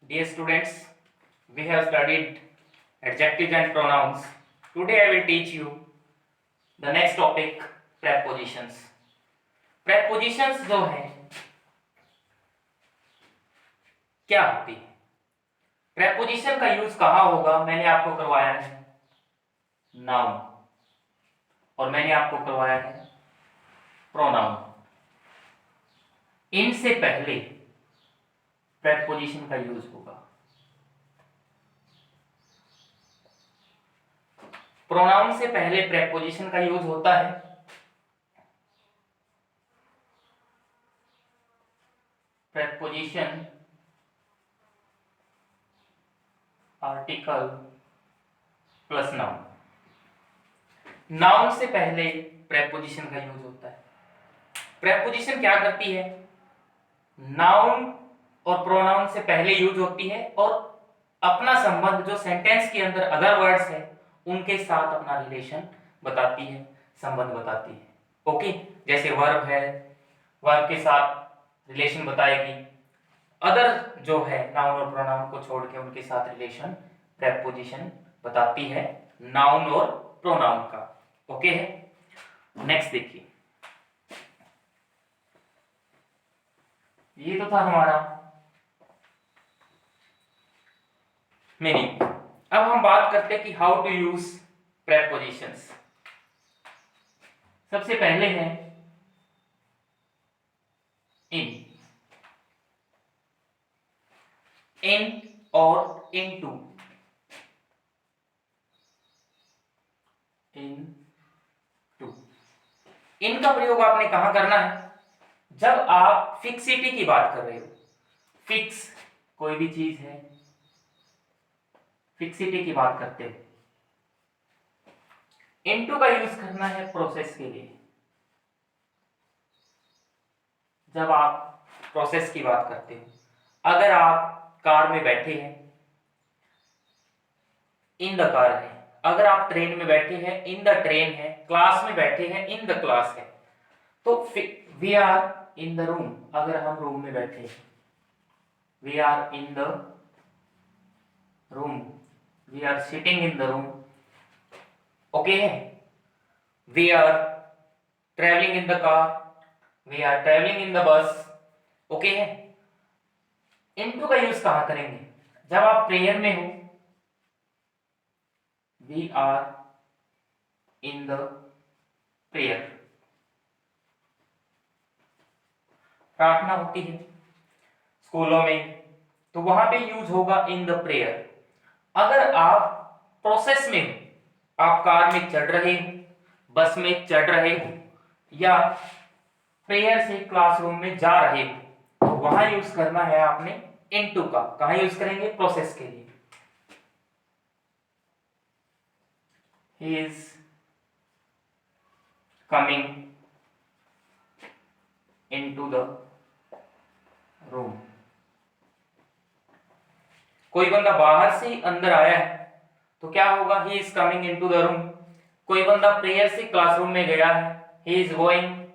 Dear students, we have studied adjectives and pronouns. Today I will teach you the next topic, prepositions. Prepositions जो है क्या होती है? preposition का use कहाँ होगा? मैंने आपको करवाया है नाउन और मैंने आपको करवाया है प्रोनाउन। इनसे पहले preposition का यूज होगा। प्रोनाउन से पहले preposition का यूज होता है। preposition article plus noun. Noun से पहले प्रेपोजिशन का यूज होता है। प्रेपोजिशन क्या करती है? नाउन और प्रोनाउन से पहले यूज होती है और अपना संबंध जो सेंटेंस के अंदर अदर वर्ड्स है उनके साथ अपना रिलेशन बताती है, संबंध बताती है। ओके, जैसे वर्ब है, वर्ब के साथ रिलेशन बताएगी। अदर जो है नाउन और प्रोनाउन को छोड़ के उनके साथ रिलेशन प्रेपोजिशन बताती है नाउन और प्रोनाउन का। ओके है, नेक्स्ट देखिए, ये तो था हमारा मीनिंग। अब हम बात करते हैं कि हाउ टू यूज प्रेपोजिशंस। सबसे पहले है इन और इनटू। इन का प्रयोग आपने कहां करना है? जब आप फिक्सिटी की बात कर रहे हो, फिक्स कोई भी चीज है, फिक्सिटी की बात करते हो। इनटू का यूज करना है प्रोसेस के लिए। जब आप प्रोसेस की बात करते हो, अगर आप कार में बैठे हैं, इन द कार है। अगर आप ट्रेन में बैठे हैं, इन द ट्रेन है। क्लास में बैठे हैं, इन द क्लास है। तो we are in the room, अगर हम रूम में बैठे हैं, we are in the room, we are sitting in the room. Okay है। We are travelling in the car, we are travelling in the bus. Okay है। Into का use कहां करेंगे? जब आप प्रेयर में हो, we are in the prayer, प्रार्थना होती है स्कूलों में, तो वहां पे यूज होगा इन द प्रेयर। अगर आप प्रोसेस में हो, आप कार में चढ़ रहे हो, बस में चढ़ रहे हो, या प्रेयर से क्लासरूम में जा रहे हो, तो वहां यूज करना है आपने इनटू का। कहां यूज करेंगे? प्रोसेस के लिए। He is coming into the room. कोई बंदा बाहर से अंदर आया है तो क्या होगा? He is coming into the room. कोई बंदा प्रेयर से क्लासरूम में गया है, he is going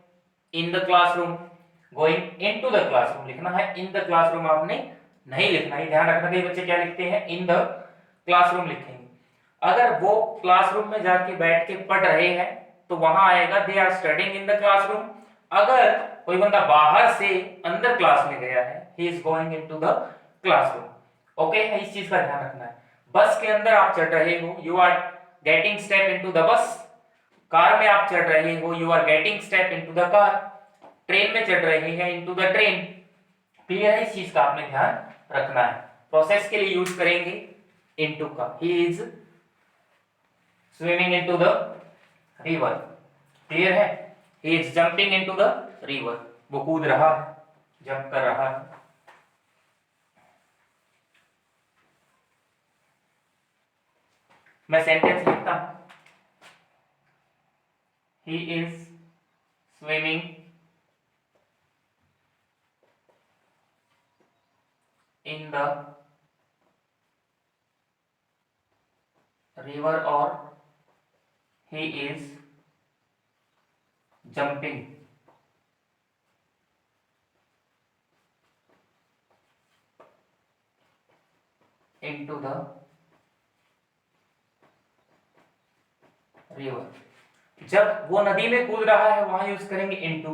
in the classroom. Going into the classroom लिखना है, इन द क्लासरूम आपने नहीं लिखना है। ध्यान रखना, कई बच्चे क्या लिखते हैं? इन द क्लासरूम लिखेंगे। अगर वो क्लासरूम में जाके बैठ के पढ़ रहे हैं तो वहां आएगा they are studying in the classroom. अगर कोई बंदा बाहर से अंदर क्लास में गया है, he is going into the classroom. Okay है, इस चीज का ध्यान रखना है। बस के अंदर आप चढ़ रहे हो, you are getting step into the bus. Car में आप चढ़ रहे हो, you are getting step into the car. Train में चढ़ रहे हैं, इनटू द ट्रेन। क्लियर है? इस चीज का आपने ध्यान रखना है। प्रोसेस के लिए यूज करेंगे इनटू का। He is swimming into the river. Clear है? He is jumping into the river. वो कूद रहा है, जंप कर रहा है। मैं सेंटेंस लिखता हूं, ही is swimming in the river और he is jumping into the river. जब वो नदी में कूद रहा है वहां यूज करेंगे इनटू,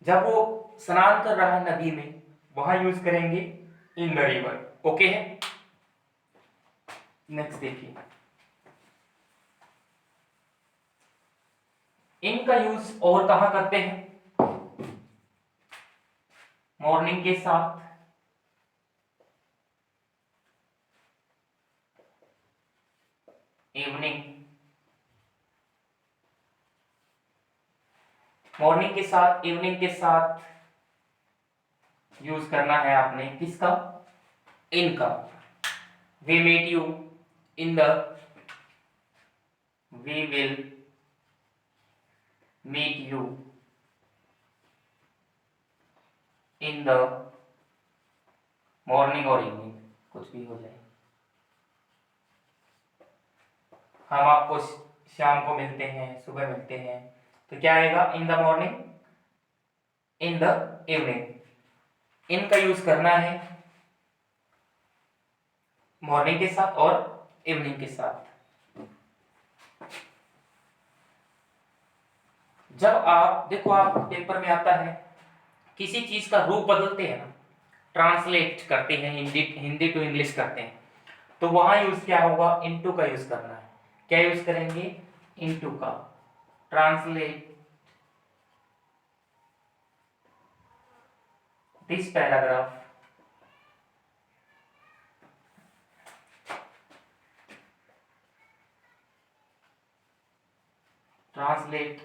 जब वो स्नान कर रहा है नदी में वहां यूज करेंगे इन द रिवर। ओके है। नेक्स्ट देखिए, इनका यूज और कहां करते हैं? मॉर्निंग के साथ, इवनिंग, मॉर्निंग के साथ, इवनिंग के साथ यूज करना है आपने किसका? इनका। We meet you in the, we will meet you in the morning और इवनिंग, कुछ भी हो जाए। हम आपको शाम को मिलते हैं, सुबह मिलते हैं, तो क्या आएगा? In the morning, in the evening. In का यूज करना है मॉर्निंग के साथ और इवनिंग के साथ। जब आप देखो, आप पेपर में आता है किसी चीज का रूप बदलते हैं ना, ट्रांसलेट करते हैं, हिंदी टू इंग्लिश करते हैं, तो वहां यूज क्या होगा? इनटू का यूज करना है। क्या यूज करेंगे? इनटू का। Translate this paragraph translate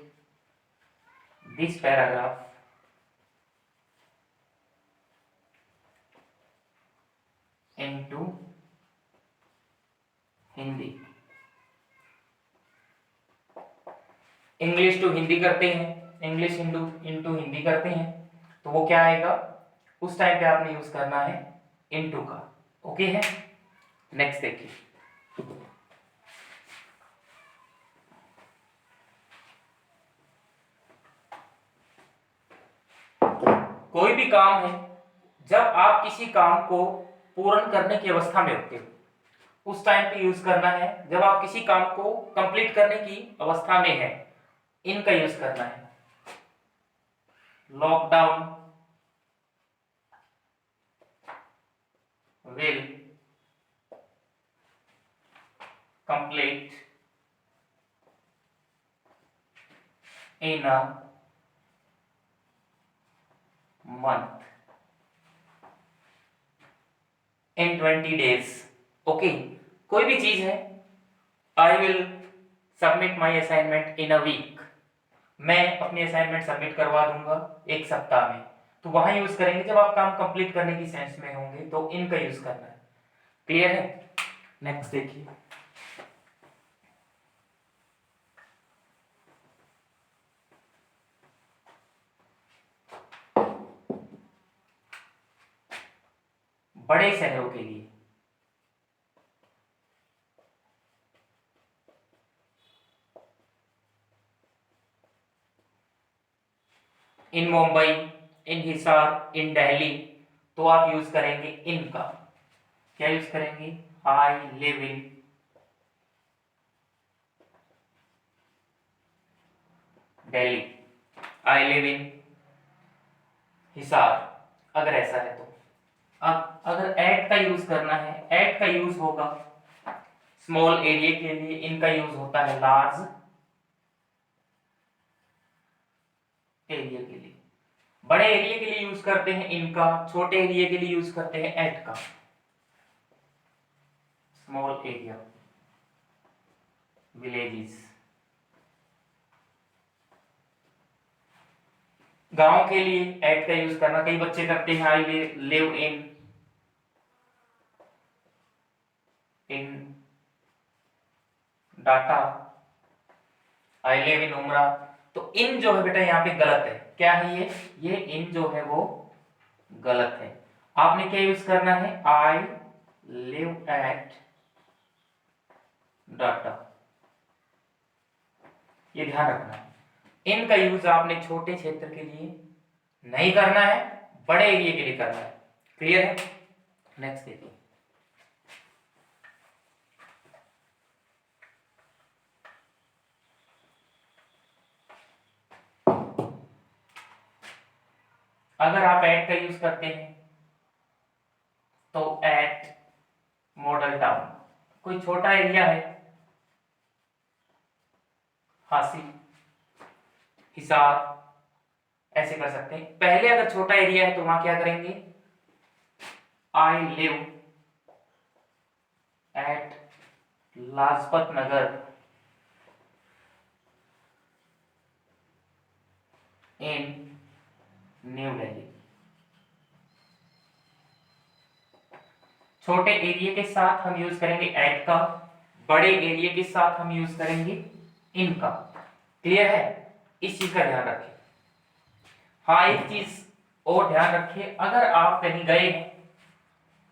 this paragraph into Hindi. English to Hindi करते हैं, इंग्लिश इंटू इंटू हिंदी करते हैं, तो वो क्या आएगा? उस टाइम पे आपने यूज करना है इनटू का। ओके है। नेक्स्ट देखिए, कोई भी काम है, जब आप किसी काम को पूर्ण करने की अवस्था में होते हो उस टाइम पे यूज करना है। जब आप किसी काम को कंप्लीट करने की अवस्था में है, इनका यूज करना है। Lockdown will complete in a month, in 20 days। Okay, कोई भी चीज है, I will submit my assignment in a week, मैं अपनी असाइनमेंट सबमिट करवा दूंगा एक सप्ताह में, तो वहां यूज करेंगे जब आप काम कंप्लीट करने की सेंस में होंगे, तो इनका यूज करना है। क्लियर है। नेक्स्ट देखिए, बड़े शहरों के लिए, इन मुंबई, इन हिसार, इन दिल्ली, तो आप यूज करेंगे इनका। क्या यूज करेंगे? I live in Delhi, I live in Hisar, अगर ऐसा है तो। अब अगर एट का यूज करना है, एट का यूज होगा स्मॉल एरिया के लिए, इनका यूज होता है लार्ज एरिया के लिए। बड़े एरिया के लिए यूज करते हैं इनका, छोटे एरिया के लिए यूज करते हैं एट का। स्मॉल एरिया, विलेजेस, गांव के लिए एट का यूज करना, कई बच्चे करते हैं I live in data, I live in उमरा, तो इन जो है बेटा यहाँ पे गलत है। क्या है ये इन जो है वो गलत है। आपने क्या यूज करना है? आई लिव एट डाटा, ये ध्यान रखना है। इन का यूज आपने छोटे क्षेत्र के लिए नहीं करना है, बड़े एरिया के लिए करना है। क्लियर है। नेक्स्ट देखिए, अगर आप एट का यूज करते हैं तो एट मॉडल टाउन, कोई छोटा एरिया है, हासिल, हिसार, ऐसे कर सकते हैं। पहले अगर छोटा एरिया है तो वहां क्या करेंगे, I live at Lajpat Nagar in new Delhi. छोटे एरिया के साथ हम यूज करेंगे एट का, बड़े एरिया के साथ हम यूज करेंगे इन का। क्लियर है, इस चीज का ध्यान रखें। हाँ, एक चीज और ध्यान रखिए, अगर आप कहीं गए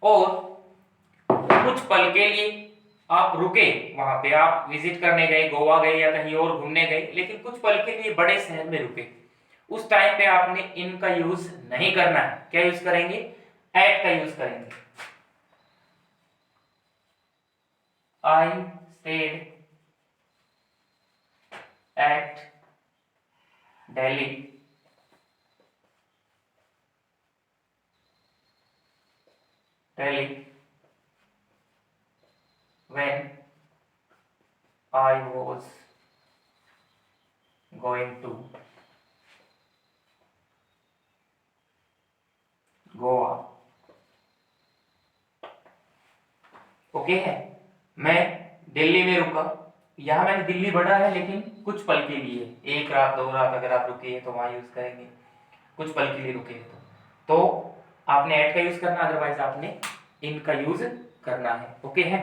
और कुछ पल के लिए आप रुके, वहां पे आप विजिट करने गए, गोवा गए या कहीं और घूमने गए, लेकिन कुछ पल के लिए बड़े शहर में रुके, उस टाइम पे आपने इन का यूज नहीं करना है। क्या यूज करेंगे, एट का यूज करेंगे। I stayed at Delhi when I was going to Goa। Okay है, मैं दिल्ली में रुका, यहां मैंने दिल्ली बढ़ा है लेकिन कुछ पल के लिए, एक रात दो रात अगर आप रुके हैं तो वहां यूज करेंगे, कुछ पल के लिए रुके हैं तो आपने एट का यूज करना, अदरवाइज आपने इन का यूज करना है। ओके है,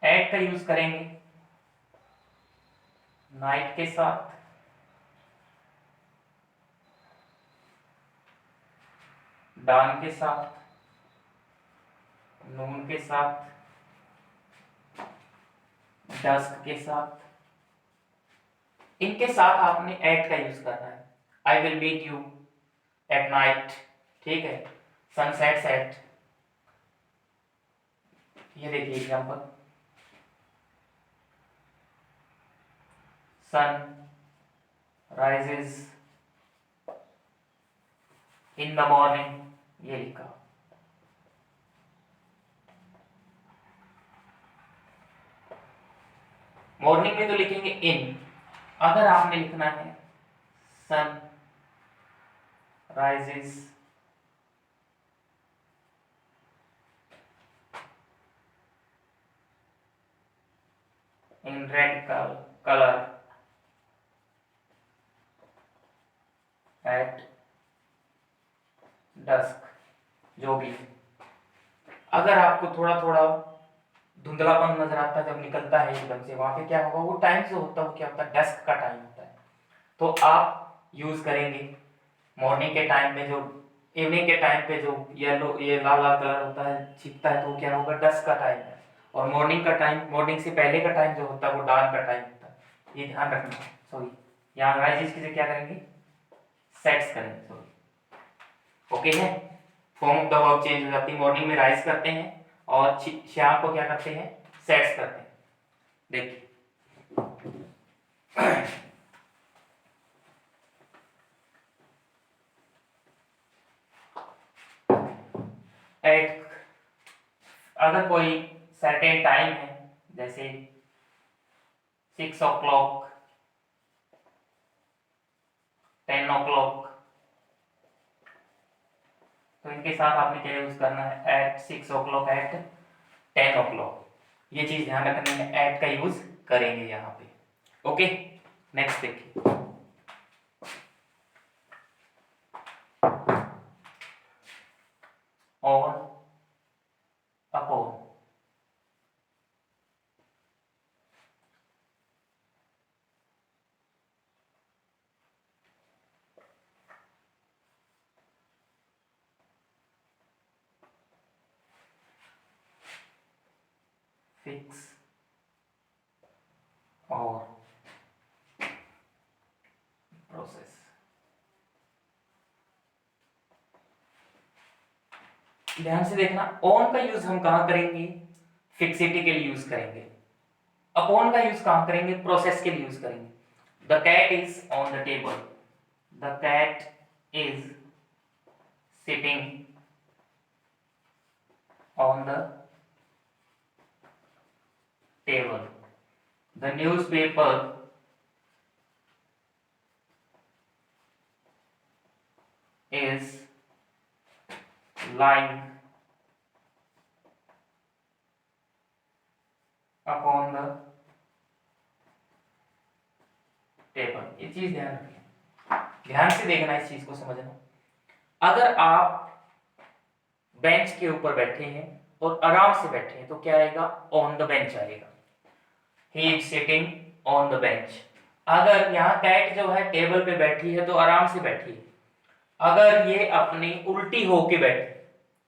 एट का यूज करेंगे नाइट के साथ, डान के साथ, नून के साथ, डस्क के साथ, इनके साथ आपने एट का यूज करना है। I will meet you at night, ठीक है, सनसेट्स एट, ये देखिए example, sun rises in the morning, ये लिखा। मॉर्निंग में तो लिखेंगे इन, अगर आपने लिखना है sun rises in red colour at dusk, जो भी है। अगर आपको थोड़ा थोड़ा धुंधलापन नजर आता है जब निकलता है एकदम से, वहां पे क्या होगा, वो टाइम जो होता है वो क्या होता है, डस्क का टाइम होता है, तो आप यूज करेंगे मॉर्निंग के टाइम में, जो इवनिंग के टाइम पे जो येलो ये लाल लाल कलर होता है छिपता है, तो क्या होगा, डस्क का टाइम है। और मॉर्निंग का टाइम, मॉर्निंग से पहले का टाइम जो होता है वो डार्क का टाइम होता है, ये ध्यान रखना। सॉरी, यहाँ राइजेस की क्या करेंगे, सेट्स करेंगे, सॉरी। ओके है, form of the verb change हो जाती है, मॉर्निंग में राइज करते हैं और शाम को क्या करते हैं, सेट्स करते हैं। देखिए एट, अगर कोई सर्टेन टाइम है जैसे 6 o'clock, 10 o'clock, तो इनके साथ आपने क्या यूज करना है, एट 6 o'clock, एट 10 o'clock, ये चीज ध्यान रखनी है, एट का यूज करेंगे यहाँ पे। ओके, नेक्स्ट देखिए, ऑन, अपॉन, फिक्स और प्रोसेस। ध्यान से देखना, ऑन का यूज हम कहां करेंगे, फिक्सिटी के लिए यूज करेंगे। अपॉन का यूज कहां करेंगे? प्रोसेस के लिए यूज करेंगे। The cat is on the table, the cat is sitting on the table, the newspaper is lying upon the table. ये चीज ध्यान रखिए, ध्यान से देखना, इस चीज को समझना। अगर आप बेंच के ऊपर बैठे हैं और आराम से बैठे हैं तो क्या आएगा? ऑन द बेंच आएगा। He is sitting on the bench. अगर यहाँ कैट जो है टेबल पे बैठी है तो आराम से बैठी है। अगर ये अपनी उल्टी होके बैठे,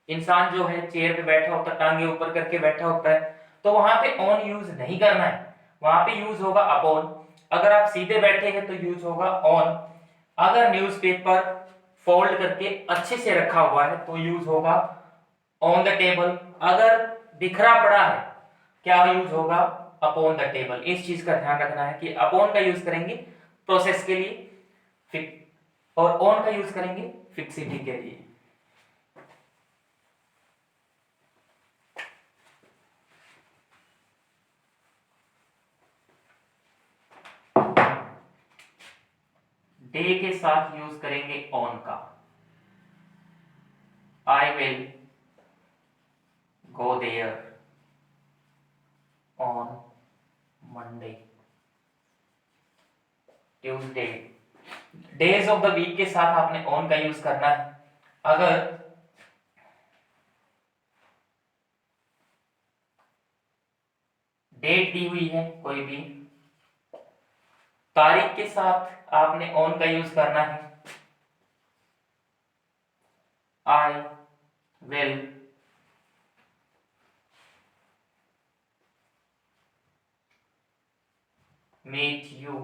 इंसान जो है चेयर पे बैठा होता है, टांगे ऊपर करके बैठा होता है, तो वहां पे ऑन यूज नहीं करना है, वहां पे यूज होगा अपॉन। अगर आप सीधे बैठे हैं तो यूज होगा ऑन। अगर न्यूज़पेपर फोल्ड करके अच्छे से रखा हुआ है तो यूज होगा ऑन द टेबल। अगर बिखरा पड़ा है क्या यूज होगा? Upon the table. इस चीज का ध्यान रखना है कि अपॉन का यूज करेंगे प्रोसेस के लिए और ऑन का यूज करेंगे फिक्सिटी के लिए। डे के साथ यूज करेंगे ऑन का। I will go there on Monday, Tuesday. Days of the week के साथ आपने ऑन का यूज करना है। अगर डेट दी हुई है कोई भी, तारीख के साथ आपने ऑन का यूज करना है। I will meet you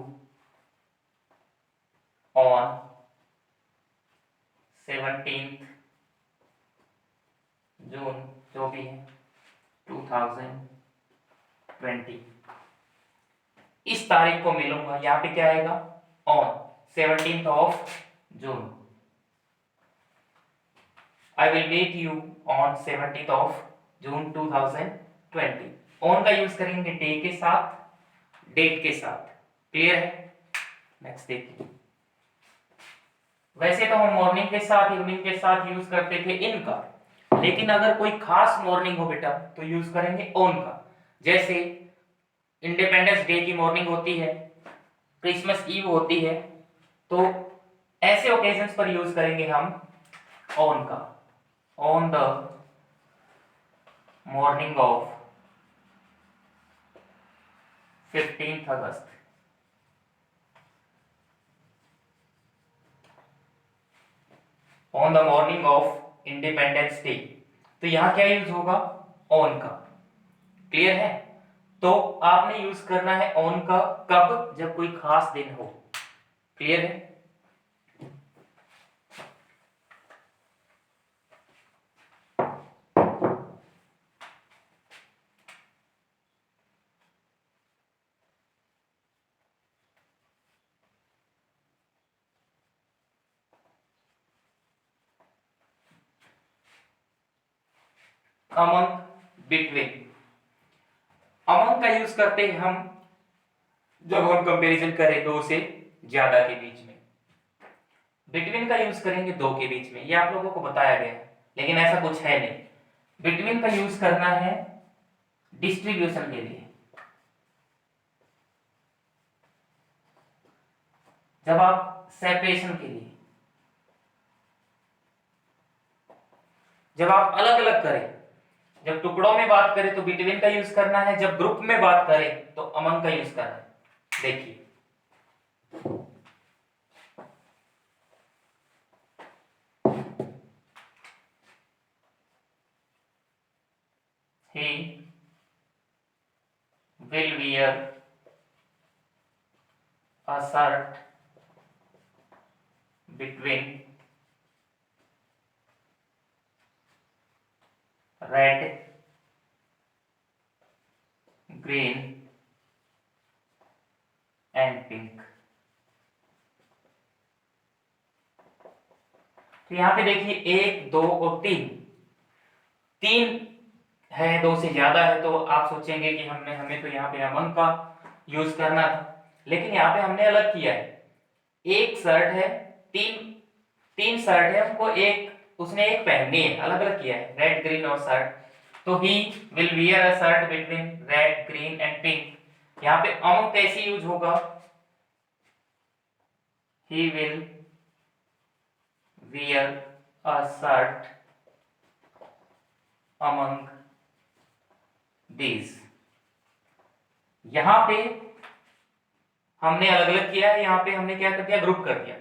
on 17 June, जो भी है 2020। इस तारीख को मिलूंगा, यहां पे क्या आएगा? On 17th of June. I will meet you on 17th of June 2020। On का यूज करेंगे डे के साथ, डेट के साथ। क्लियर है? नेक्स्ट देखिए। वैसे तो हम मॉर्निंग के साथ, इवनिंग के साथ यूज करते थे इन का, लेकिन अगर कोई खास मॉर्निंग हो बेटा तो यूज करेंगे ऑन का। जैसे इंडिपेंडेंस डे की मॉर्निंग होती है, क्रिसमस ईव होती है, तो ऐसे ओकेजन्स पर यूज करेंगे हम ऑन का। On the morning of 15th August. On the morning of independence day, तो यहां क्या यूज होगा? ऑन का। क्लियर है? तो आपने यूज करना है ऑन का कब? जब कोई खास दिन हो। क्लियर है? Among, between. अमंग का यूज करते हैं हम जब हम कंपैरिजन करें दो से ज्यादा के बीच में। बिटवीन का यूज करेंगे दो के बीच में। ये आप लोगों को बताया गया है, लेकिन ऐसा कुछ है नहीं। बिटवीन का यूज करना है डिस्ट्रीब्यूशन के लिए। जब आप सेपरेशन के लिए, जब आप अलग अलग करें, जब टुकड़ों में बात करें तो बिटवीन का यूज करना है, जब ग्रुप में बात करें तो अमंग का यूज करना है। देखिए, he will wear a shirt between red green and pink. तो यहां पे देखिए 1 2 और 3, 3 है, 2 से ज्यादा है, तो आप सोचेंगे कि हमें तो यहाँ पे अमंग का यूज करना था, लेकिन यहाँ पे हमने अलग किया है। एक शर्ट है, तीन तीन शर्ट है, हमको एक उसने एक पहननी है, अलग अलग किया है, रेड ग्रीन और शर्ट। तो he will wear a shirt between red green and pink. यहाँ पे अमंग कैसे यूज होगा, he will wear a shirt among these. यहां पे हमने अलग अलग किया है, यहाँ पे हमने क्या कर दिया, ग्रुप कर दिया।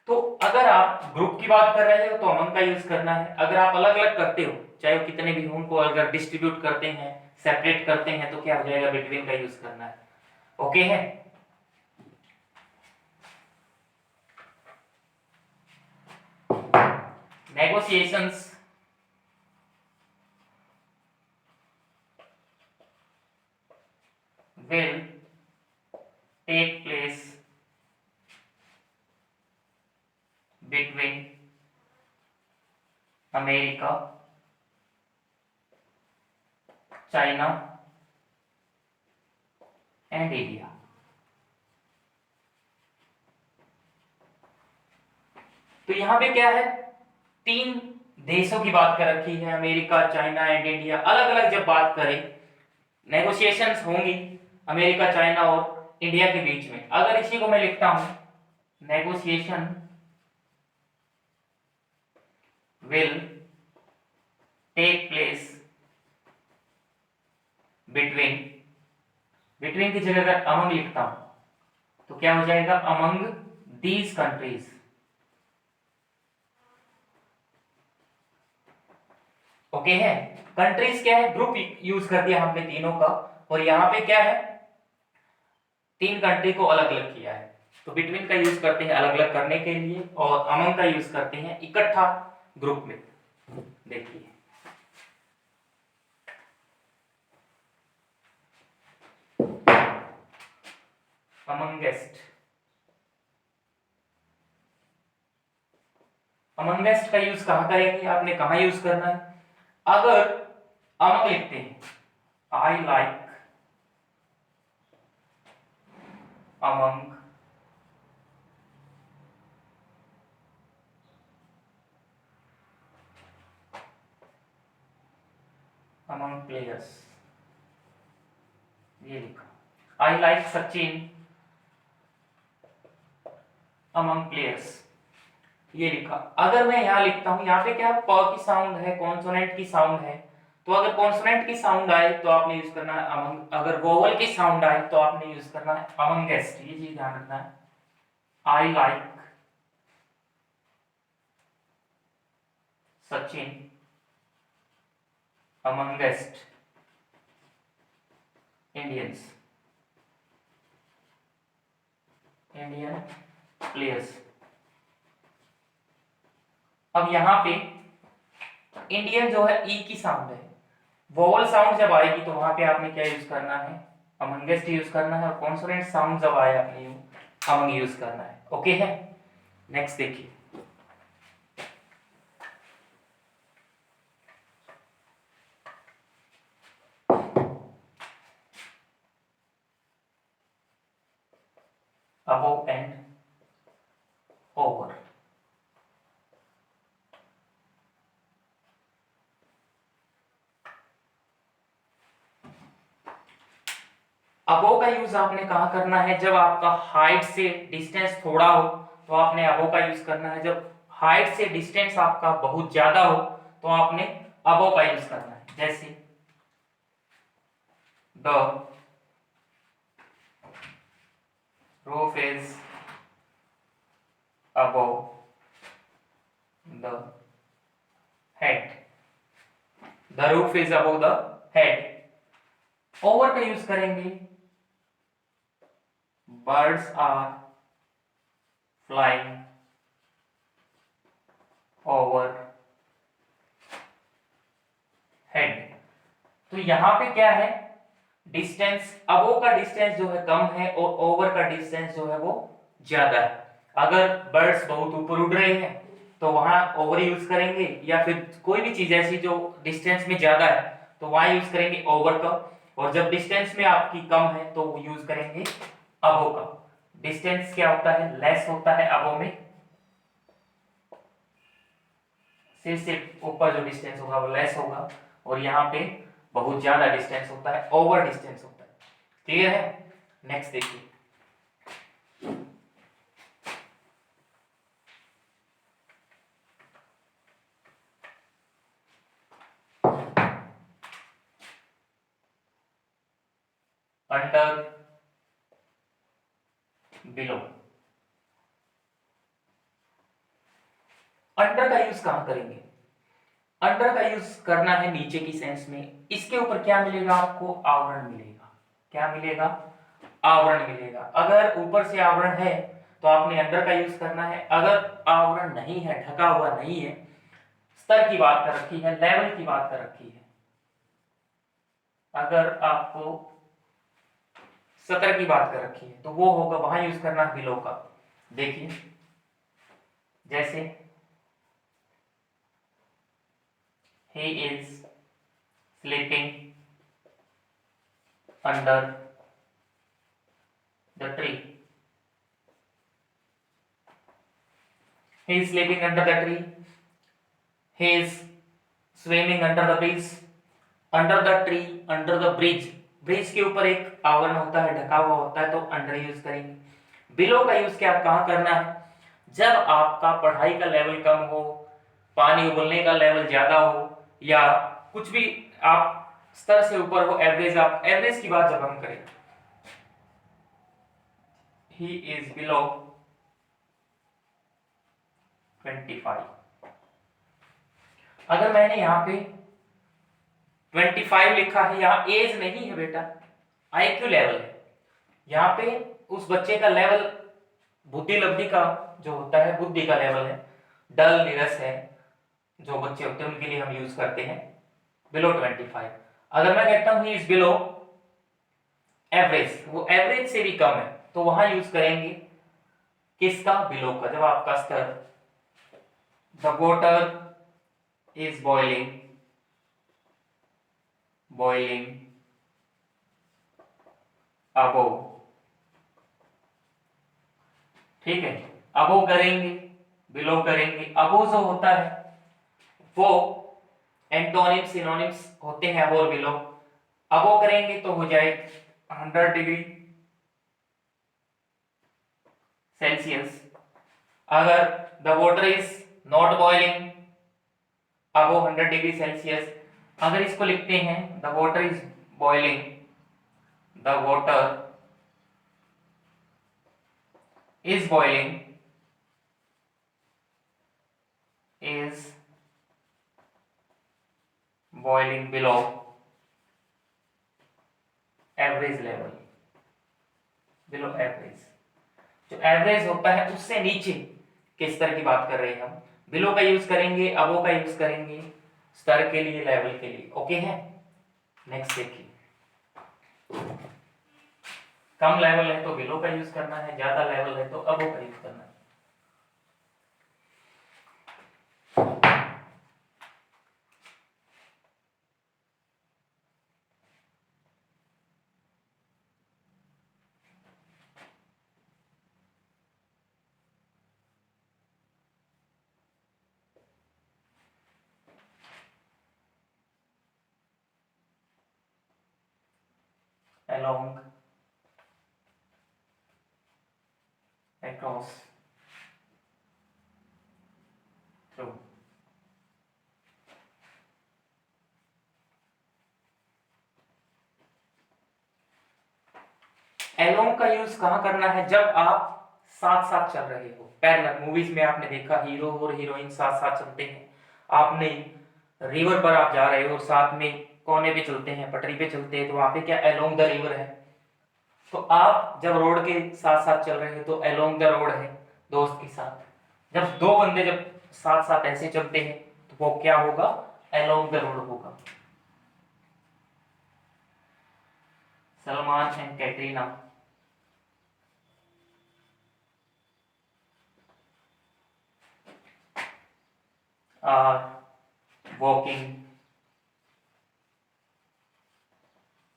तो अगर आप ग्रुप की बात कर रहे हो तो अमंग का यूज करना है, अगर आप अलग अलग करते हो, चाहे वो कितने भी हो, उनको अगर डिस्ट्रीब्यूट करते हैं, सेपरेट करते हैं, तो क्या हो जाएगा, बिटवीन का यूज करना है। ओके है। Negotiations will take place between America, China and India। तो यहां पे क्या है, 3 देशों की बात कर रखी है, अमेरिका, चाइना एंड इंडिया। अलग अलग जब बात करें, नेगोशिएशंस होंगी अमेरिका, चाइना और इंडिया के बीच में। अगर इसी को मैं लिखता हूं, negotiation will take place between, between की जगह अगर अमंग लिखता हूं तो क्या हो जाएगा, अमंग दीज कंट्रीज। ओके है। कंट्रीज क्या है, ग्रुप यूज कर दिया हमने तीनों का, और यहां पे क्या है, 3 कंट्री को अलग अलग किया है। तो बिटवीन का यूज करते हैं अलग अलग करने के लिए, और अमंग का यूज करते हैं इकट्ठा ग्रुप में। देखिए अमंगेस्ट, अमंगेस्ट का यूज कहां करेंगे, आपने कहां यूज करना है। अगर अमंग लिखते हैं, I like among among players, ये लिखा। I like Sachin among players, ये लिखा। अगर मैं यहां लिखता हूं, यहां पे क्या प की साउंड है, कॉन्सोनेंट की साउंड है, तो अगर कॉन्सोनेंट की साउंड आए तो आपने यूज करना है अमंग, अगर वोवल की साउंड आए तो आपने यूज करना है अमंगेस्ट। ये चीज ध्यान रखना है। I like Sachin amongst Indians, Indian players. अब यहां पे इंडियन जो है ई की साउंड है, वोवल साउंड जब आएगी तो वहां पे आपने क्या यूज करना है, अमंगेस्ट यूज करना है, और कॉन्सोनेंट साउंड जब आए आपने अमंग यूज करना है। ओके है। नेक्स्ट देखिए, above and over। अबोव का यूज आपने कहा करना है, जब आपका हाइट से डिस्टेंस थोड़ा हो तो आपने अबोव का यूज करना है, जब हाइट से डिस्टेंस आपका बहुत ज्यादा हो तो आपने अबोव का यूज करना है। जैसे the roof is above the head, the roof is above the head. Over का यूज करेंगे, birds are flying over head. तो यहां पे क्या है, डिस्टेंस, अबोव का डिस्टेंस जो है कम है और ओवर का डिस्टेंस जो है वो ज्यादा है। अगर बर्ड्स बहुत ऊपर उड़ रहे हैं तो वहां ओवर यूज करेंगे, या फिर कोई भी चीज ऐसी जो डिस्टेंस में ज्यादा है तो वहां यूज करेंगे ओवर का, और जब डिस्टेंस में आपकी कम है तो यूज करेंगे अबोव का। डिस्टेंस क्या होता है, लेस होता है अबोव में, सिर्फ ऊपर जो डिस्टेंस होगा वो लेस होगा, और यहाँ पे बहुत ज्यादा डिस्टेंस होता है, ओवर डिस्टेंस होता है। क्लियर है? नेक्स्ट देखिए, अंडर, बिलो। अंडर का यूज कहां करेंगे? अंडर का यूज करना है नीचे की सेंस में। इसके ऊपर क्या मिलेगा आपको? आवरण मिलेगा। क्या मिलेगा? आवरण मिलेगा। अगर ऊपर से आवरण है तो आपने अंडर का यूज करना है। अगर आवरण नहीं है, ढका हुआ नहीं है, स्तर की बात कर रखी है, लेवल की बात कर रखी है, अगर आपको सतर की बात कर रखी है तो वो होगा, वहां यूज करना है बिलो का। देखिए जैसे he is sleeping under the tree, he is sleeping under the tree, he is swimming under the bridge, under the tree, under the bridge। Bridge के ऊपर एक आवरण होता है, ढका हुआ होता है, तो अंडर यूज करेंगे। बिलो का यूज क्या कहां करना है? जब आपका पढ़ाई का लेवल कम हो, पानी उबलने का लेवल ज्यादा हो, या कुछ भी आप स्तर से ऊपर हो, एवरेज, आप एवरेज की बात जब हम करें, he is below 25। अगर मैंने यहाँ पे 25 लिखा है, यहाँ एज नहीं है बेटा, आईक्यू लेवल है। यहाँ पे उस बच्चे का लेवल, बुद्धि लब्धि का जो होता है, बुद्धि का लेवल है, डल नीरस है, जो बच्चे होते हैं उनके लिए हम यूज करते हैं बिलो 25। अगर मैं कहता हूं ही इज बिलो एवरेज, वो एवरेज से भी कम है, तो वहां यूज करेंगे किसका? बिलो का। जब आपका स्तर, the water is boiling, boiling above, ठीक है, अबोव करेंगे, बिलो करेंगे। अबोव जो होता है वो एंटोनिम्स सिनोनिम्स होते हैं अबोव और बिलो। अबोव करेंगे तो हो जाए 100 डिग्री सेल्सियस। अगर the water is not boiling, above 100 degree Celsius. अगर इसको लिखते हैं the water is boiling, the water is boiling, is boiling below average level, below average। जो एवरेज होता है उससे नीचे के स्तर की बात कर रहे हैं हम। बिलो का यूज करेंगे, अबो का यूज करेंगे स्तर के लिए, लेवल के लिए। ओके है? नेक्स्ट देखिए, कम लेवल है तो बिलो का यूज करना है, ज्यादा लेवल है तो अबो का यूज करना है। along, across, through। along का यूज कहां करना है? जब आप साथ साथ चल रहे हो, पैरेलल। मूवीज में आपने देखा हीरो और हीरोइन साथ साथ चलते हैं। आपने रिवर पर आप जा रहे हो और साथ में कोने पे चलते हैं, पटरी पे चलते हैं, तो वहां पे क्या अलोंग द रिवर है। तो आप जब रोड के साथ साथ चल रहे हैं तो अलोंग द रोड है, दोस्त के साथ। जब दो बंदे जब साथ साथ ऐसे चलते हैं तो वो क्या होगा? अलोंग द रोड होगा। Salman and Katrina are walking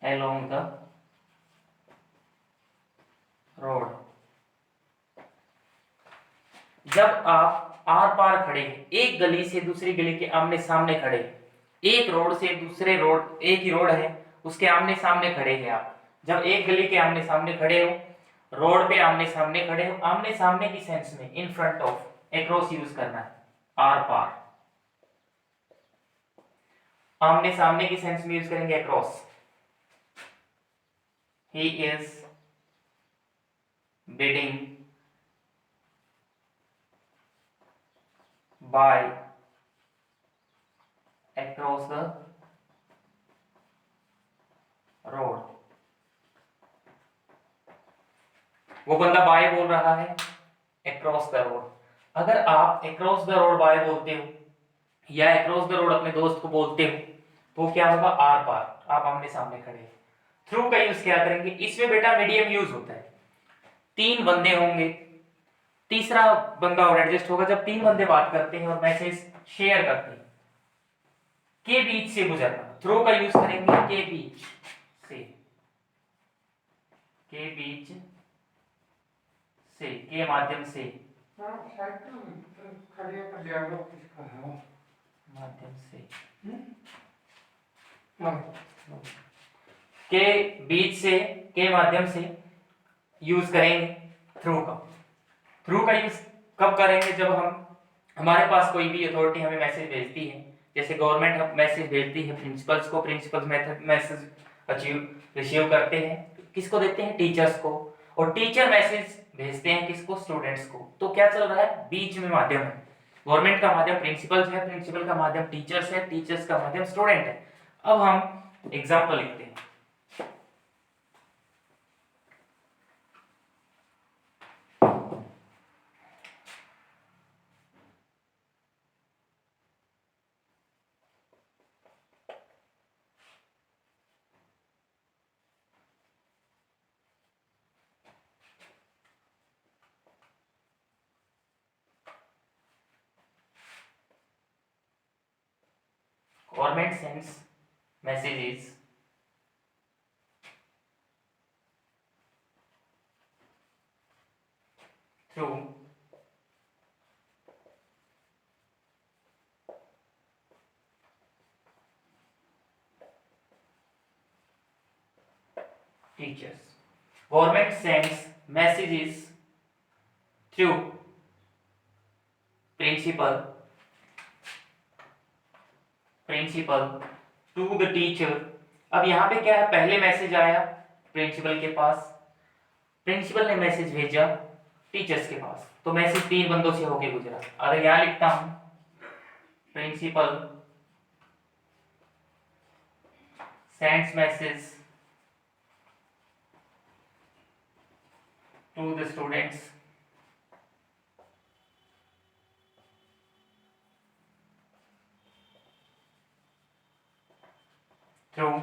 along the road. जब आप आर पार खड़े हैं, एक गली से दूसरी गली के आमने सामने खड़े हैं, एक रोड से दूसरे रोड, एक ही रोड है उसके आमने सामने खड़े हैं आप, जब एक गली के आमने सामने खड़े हो, रोड पे आमने सामने खड़े हो, आमने सामने की सेंस में in front of, across use करना है, आर पार। आमने सामने की सेंस में यूज करेंगे across. He is bidding by across the road। वो बंदा बाय बोल रहा है across the road। अगर आप across the road बाय बोलते हो या across the road अपने दोस्त को बोलते हो तो क्या होगा, आर पार, आप आमने सामने खड़े। थ्रू का यूज क्या करेंगे, इसमें बेटा मीडियम यूज होता है। तीन बंदे होंगे, तीसरा बंदा और एडजस्ट होगा। जब तीन बंदे बात करते हैं और मैसेज शेयर करते हैं, के बीच से गुजरना, थ्रू का यूज करेंगे के बीच से, के बीच से, के माध्यम से, माध्यम से, के बीच से, के माध्यम से यूज करेंगे थ्रू का। थ्रू का यूज कब करेंगे, जब हमारे पास कोई भी अथॉरिटी हमें मैसेज भेजती है, जैसे गवर्नमेंट मैसेज भेजती है प्रिंसिपल्स को, प्रिंसिपल्स मैसेज रिसीव करते हैं, किसको देते हैं, टीचर्स को, और टीचर मैसेज भेजते हैं किसको, स्टूडेंट्स को। तो क्या चल रहा है, बीच में माध्यम है, गवर्नमेंट का माध्यम प्रिंसिपल्स है, प्रिंसिपल का माध्यम टीचर्स है, टीचर्स का माध्यम स्टूडेंट है। अब हम एग्जाम्पल लिखते हैं। Government sends messages through teachers। Government sends messages through principal to the teacher. अब यहाँ पे क्या है, पहले मैसेज आया प्रिंसिपल के पास, प्रिंसिपल ने मैसेज भेजा टीचर्स के पास, तो मैसेज तीन बंदों से होके गुजरा। अगर यहाँ लिखता हूं principal sends message to the students through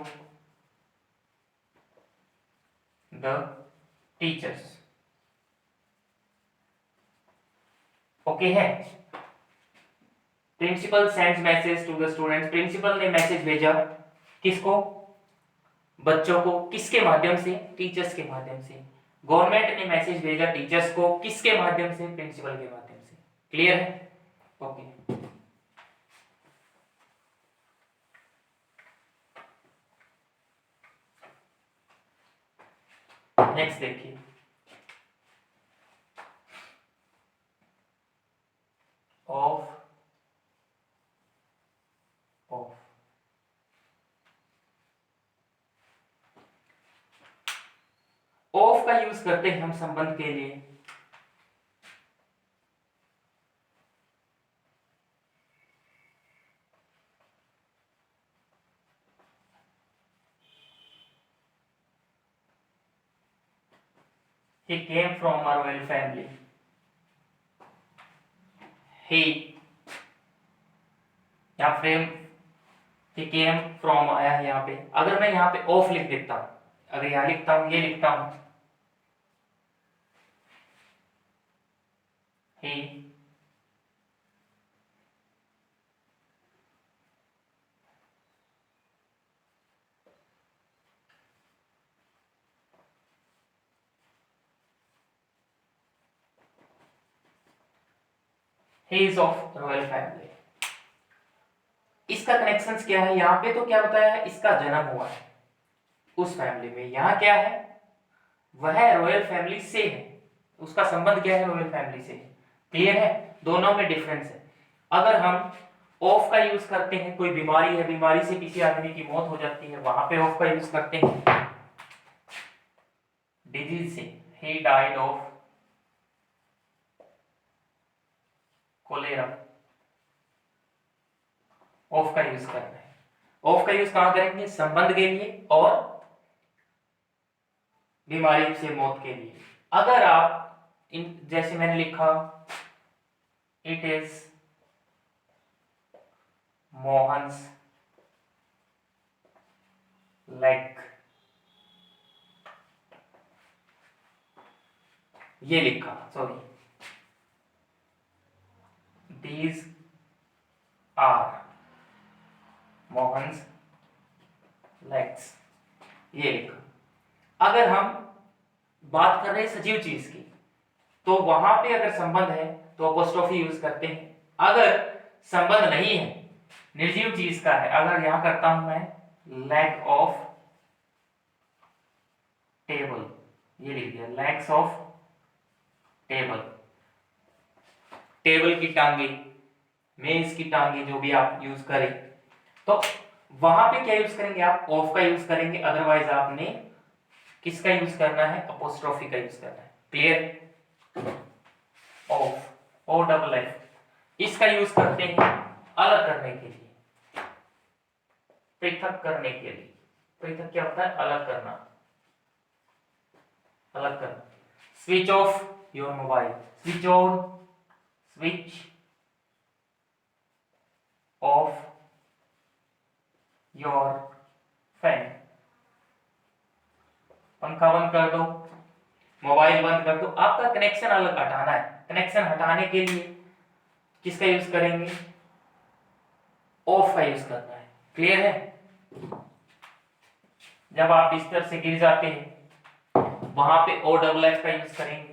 the teachers। Okay है, principal sends message to the students, principal ने मैसेज भेजा किसको, बच्चों को, किसके माध्यम से, टीचर्स के माध्यम से। गवर्नमेंट ने मैसेज भेजा टीचर्स को, किसके माध्यम से, प्रिंसिपल के माध्यम से। क्लियर है, ओके। नेक्स्ट देखिए, ऑफ ऑफ ऑफ का यूज करते हैं हम संबंध के लिए। He came from a royal family। He, यहाँ फ्रेम he came from आया है यहाँ पे। अगर मैं यहाँ पे ऑफ लिख देता हूँ, अगर यहाँ लिखता हूं, ये लिखता हूं, he is of royal family. इसका कनेक्शंस क्या है? यहाँ पे तो क्या बताया है, इसका जन्म हुआ है उस फैमिली में। यहाँ क्या है, वह रॉयल फैमिली से है, उसका संबंध क्या है, रॉयल फैमिली से। क्लियर है? दोनों में डिफरेंस है। अगर हम ऑफ का यूज करते हैं, कोई बीमारी है, बीमारी से किसी आदमी की मौत हो जाती है, वहां पे ऑफ का यूज करते हैं। डिजीज से, he died of cholera, of का यूज करना है। ऑफ का यूज कहां करेंगे? संबंध के लिए और बीमारी से मौत के लिए। अगर आप जैसे मैंने लिखा, इट इज मोहन्स लेग, ये लिखा, sorry, these are Mohan's legs, ये लिखा। अगर हम बात कर रहे हैं सजीव चीज की, तो वहां पे अगर संबंध है तो अपोस्ट्रोफी यूज करते हैं। अगर संबंध नहीं है, निर्जीव चीज का है, अगर यहां करता हूं मैं लेग ऑफ टेबल, ये लिख दिया, लेग्स ऑफ टेबल, टेबल की टांगे, मेज की टांगे, जो भी आप यूज करें, तो वहां पे क्या यूज करेंगे आप? ऑफ का यूज करेंगे। अदरवाइज आपने किसका यूज करना है? अपोस्ट्रोफी का यूज करना है। Clear? Of, O double F, इसका यूज करते हैं अलग करने के लिए, पृथक करने के लिए। पृथक क्या होता है? अलग करना, अलग करना। Switch off your mobile, switch on, switch off your fan, पंखा बंद कर दो, मोबाइल बंद कर दो। आपका कनेक्शन अलग हटाना है। कनेक्शन हटाने के लिए किसका यूज करेंगे? ऑफ का यूज करना है। क्लियर है? जब आप बिस्तर से गिर जाते हैं, वहां पे ओ डबल एफ का यूज करेंगे।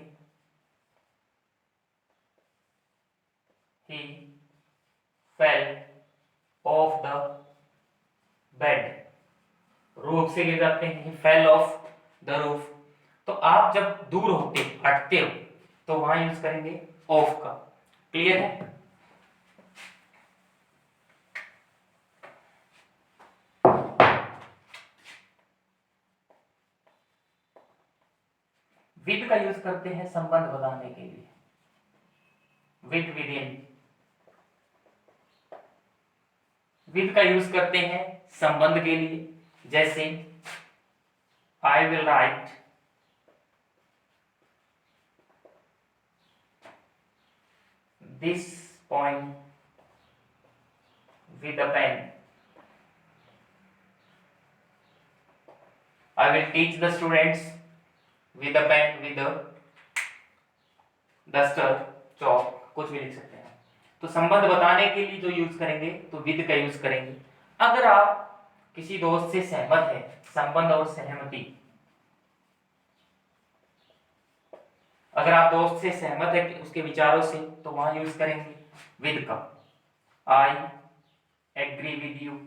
He fell off the bed, roof से गिर जाते हैं, he fell off the roof। तो आप जब दूर होते, हटते हो, तो वहां यूज करेंगे ऑफ का। क्लियर है? विद का यूज करते हैं संबंध बताने के लिए, विद, विद इन। विद का यूज करते हैं संबंध के लिए, जैसे I will write this poem with a pen, I will teach the students with a pen, with a duster, chalk, कुछ भी लिख सकते हैं। तो संबंध बताने के लिए जो यूज करेंगे तो विद का यूज करेंगे। अगर आप किसी दोस्त से सहमत है, संबंध और सहमति, अगर आप दोस्त से सहमत है उसके विचारों से, तो वहां यूज करेंगे विद का, आई एग्री विद यू।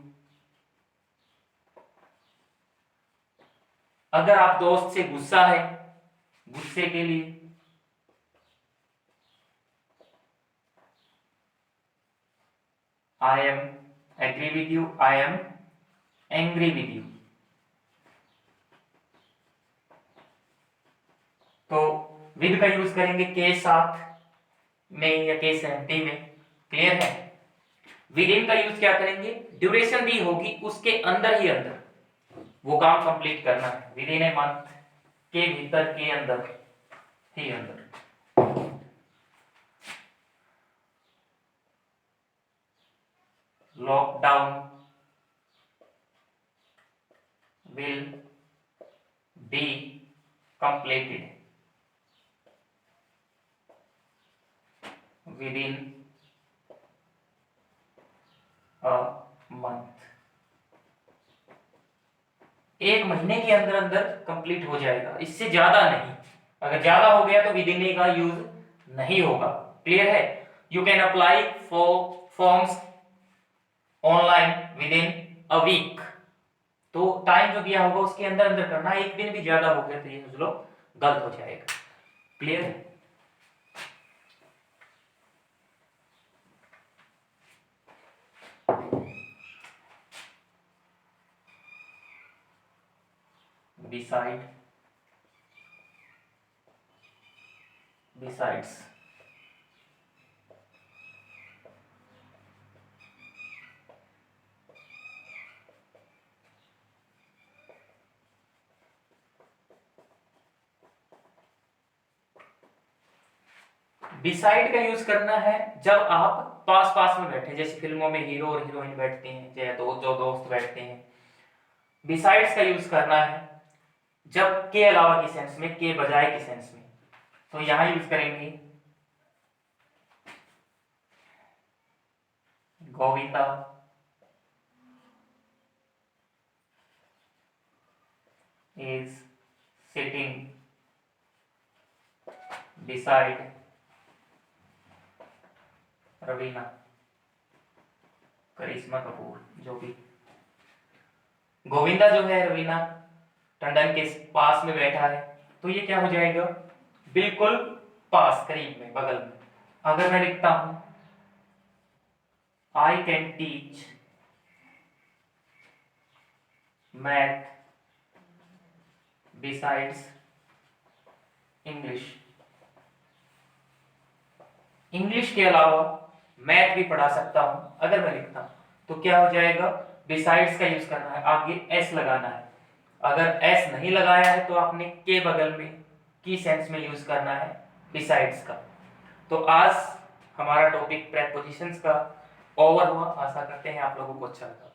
अगर आप दोस्त से गुस्सा है, गुस्से के लिए I am agree with you, I am angry with you. तो विद का यूज करेंगे के साथ में या के सहमति में। क्लियर है? विद इन का यूज क्या करेंगे? ड्यूरेशन दी होगी उसके अंदर ही अंदर वो काम कंप्लीट करना है। विद इन ए मंथ, के भीतर, के अंदर ही अंदर। Lockdown will be completed within a month। एक महीने के अंदर अंदर कंप्लीट हो जाएगा, इससे ज्यादा नहीं। अगर ज्यादा हो गया तो विद इन का यूज नहीं होगा। क्लियर है? You can apply for forms online within a week. तो टाइम जो दिया होगा उसके अंदर अंदर करना, एक दिन भी ज्यादा हो गया तो ये समझ लो गलत हो जाएगा। क्लियर है? beside besides बिसाइड का यूज करना है जब आप पास पास में बैठे, जैसे फिल्मों में हीरो और हीरोइन बैठते हैं, या जो दोस्त बैठते हैं। बिसाइड्स का यूज करना है जब के अलावा की सेंस में, के बजाय की सेंस में। तो यहां यूज करेंगे Govinda is sitting beside Raveena, करिश्मा कपूर, जो भी। गोविंदा जो है रवीना टंडन के पास में बैठा है, तो ये क्या हो जाएगा? बिल्कुल पास, करीब में, बगल में। अगर मैं लिखता हूं I can teach math besides English, English के अलावा मैथ भी पढ़ा सकता हूं, अगर मैं लिखता हूं तो क्या हो जाएगा? बिसाइड्स का यूज करना है, आगे एस लगाना है। अगर एस नहीं लगाया है तो आपने के बगल में की सेंस में यूज करना है बिसाइड्स का। तो आज हमारा टॉपिक प्रेपोजिशंस का ओवर हुआ। आशा करते हैं आप लोगों को अच्छा लगा।